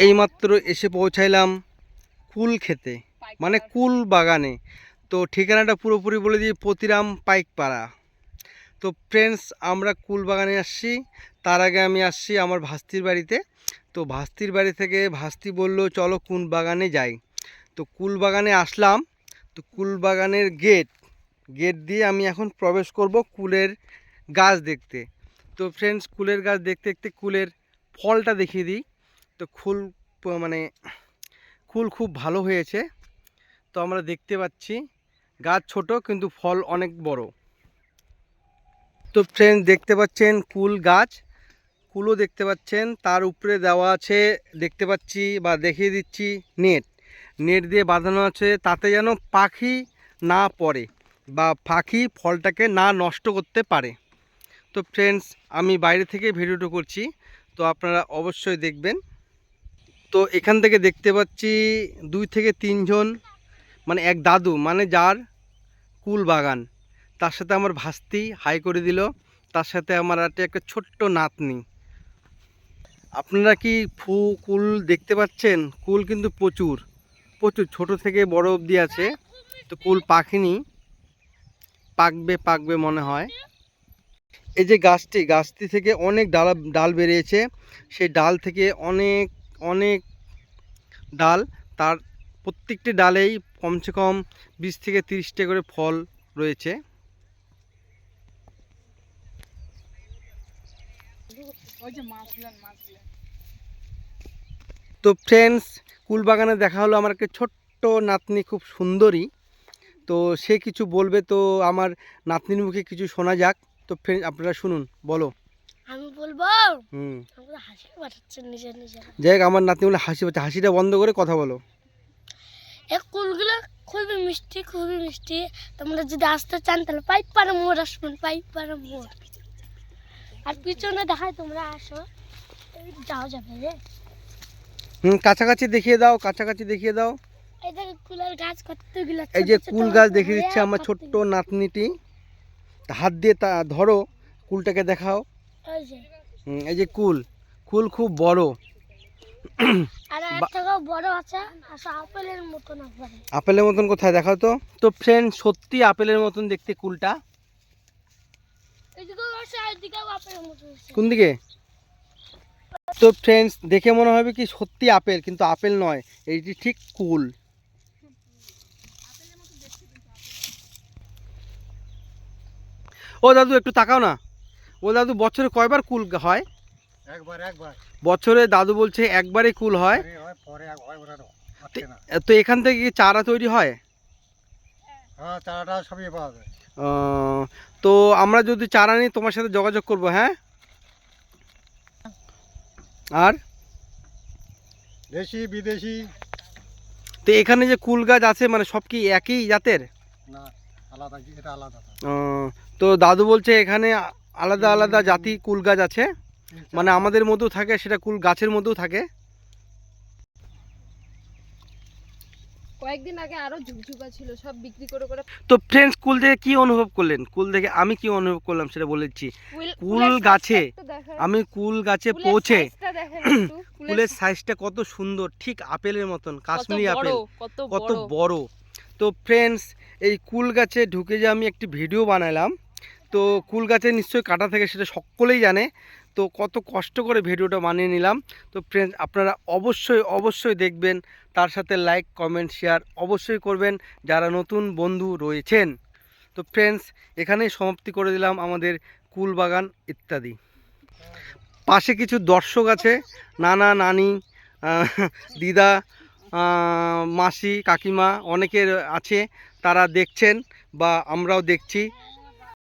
এইমাত্র এসে পৌঁছাইলাম কুল খেতে, মানে কুল বাগানে। তো ঠিকানাটা পুরোপুরি বলে দিই, পতিরাম পাইকপাড়া। তো ফ্রেন্ডস, আমরা কুল বাগানে আসছি। তার আগে আমি আসছি আমার ভাস্তির বাড়িতে। তো ভাস্তির বাড়ি থেকে ভাস্তি বলল চলো কুল বাগানে যাই। তো কুল বাগানে আসলাম। তো কুল বাগানের গেট দিয়ে আমি এখন প্রবেশ করব কুলের গাছ দেখতে। তো ফ্রেন্ডস, কুলের গাছ দেখতে দেখতে কুলের ফলটা দেখিয়ে দিই। তো মানে কুল খুব ভালো হয়েছে। তো আমরা দেখতে পাচ্ছি গাছ ছোট কিন্তু ফল অনেক বড়। তো ফ্রেন্ডস, দেখতে পাচ্ছেন কুল গাছ, কুলও দেখতে পাচ্ছেন, তার উপরে দেওয়া আছে, দেখতে পাচ্ছি বা দেখিয়ে দিচ্ছি নেট দিয়ে বাঁধানো আছে, তাতে যেন পাখি না পড়ে বা পাখি ফলটাকে না নষ্ট করতে পারে। তো ফ্রেন্ডস, আমি বাইরে থেকে ভিডিওটা করছি, তো আপনারা অবশ্যই দেখবেন। তো এখান থেকে দেখতে পাচ্ছি 2 থেকে 3 জন, মানে এক দাদু, মানে যার কুল বাগান, তার সাথে আমার ভাস্তি হাই করে দিল। তার সাথে আমার একটা ছোট্ট নাতনি। আপনারা কি কুল দেখতে পাচ্ছেন? কুল কিন্তু প্রচুর প্রচুর, ছোট থেকে বড় অবধি আছে। তো কুল পাকেনি, পাকবে মনে হয়। এই যে গাছটি থেকে অনেক ডাল বেরিয়েছে। সেই ডাল থেকে অনেক অনেক ডাল, তার প্রত্যেকটি ডালেই কমসে কম 20 থেকে 30টা করে ফল রয়েছে। তো ফ্রেন্ডস, কুল বাগানে দেখা হলো আমার একটা ছোট্ট নাতনি, খুব সুন্দরী। তো সে কিছু বলবে, তো আমার নাতনির মুখে কিছু শোনা যাক। তো ফ্রেন্ডস, আপনারা শুনুন, বলো। আমি বলবো। হাসি পাঠাচ্ছেন নিজে নিজে। যাই হোক, আমার নাতনি বলে হাসি পাচ্ছে, হাসিটা বন্ধ করে কথা বলো। এই কুলগুলো খুবই মিষ্টি, খুবই মিষ্টি। তোমরা যদি আসতে চান তাহলে পাইকপাড়া মোড় আসবেন, পাইকপাড়া মোড়। আর পিছনে দেখায়, তোমরা আসো, যাও যাবে রে। কাছাকাছি দেখিয়ে দাও, কাছাকাছি দেখিয়ে দাও। এই যে কুলের গাছ কতগুলো, এই যে কুল গাছ দেখিয়ে দিচ্ছে আমার ছোট্ট নাতনিটি। হাত দিয়ে ধরো, কুলটাকে দেখাও। এই যে কুল খুব বড়। আর এর থেকেও বড় আছে, আপেলের মতন। আপেলের মতন কোথায় দেখাও তো। তো ফ্রেন্ড, সত্যি আপেলের মতন দেখতে কুলটা। কোন দিকে? তো ফ্রেন্ডস, দেখে মনে হবে কি সত্যি আপেল, কিন্তু আপেল নয়, এইটি ঠিক কুল। ও দাদু, একটু তাকাও না। ও দাদু, বছরে কয়বার কুল হয়? একবার। বছরে দাদু বলছে একবারই কুল হয়। তো এখান থেকে কি চারা তৈরি হয়? হ্যাঁ, চারাটা সবই পাওয়া যায়। তো আমরা যদি চারা নিই, তোমার সাথে যোগাযোগ করব, হ্যাঁ? আর দেশি বিদেশি। তো এখানে যে কুল গাছ আছে, মানে সব কি একই জাতের? না, আলাদা, এটা আলাদা। তো দাদু বলছে এখানে আলাদা আলাদা জাতি কুল গাছ আছে, মানে আমাদের মধ্যেও থাকে, সেটা কুল গাছের মধ্যেও থাকে। কয়েকদিন আগে আরো ঝুকঝুকা ছিল, সব বিক্রি করে করে। তো ফ্রেন্ডস, কুল দেখে কি অনুভব করলেন? কুল দেখে আমি কি অনুভব করলাম সেটা বলেছি। আমি কুল গাছে পৌঁছে কুলের সাইজটা কত সুন্দর, ঠিক আপেলের মতন, কাশ্মীরি আপেল, কত বড়। তো ফ্রেন্ডস, এই কুল গাছে ঢুকে যে আমি একটি ভিডিও বানালাম। তো কুল গাছে নিশ্চয়ই কাটা থাকে, সেটা সকলেই জানে। তো কত কষ্ট করে ভিডিওটা বানিয়ে নিলাম। তো ফ্রেন্ডস, আপনারা অবশ্যই দেখবেন, তার সাথে লাইক কমেন্ট শেয়ার অবশ্যই করবেন যারা নতুন বন্ধু রয়েছেন। তো ফ্রেন্ডস, এখানেই সমাপ্তি করে দিলাম আমাদের কুল বাগান ইত্যাদি। পাশে কিছু দর্শক আছে, নানা নানি, দিদা, মাসি কাকিমা অনেকের আছে, তারা দেখছেন বা আমরাও দেখছি।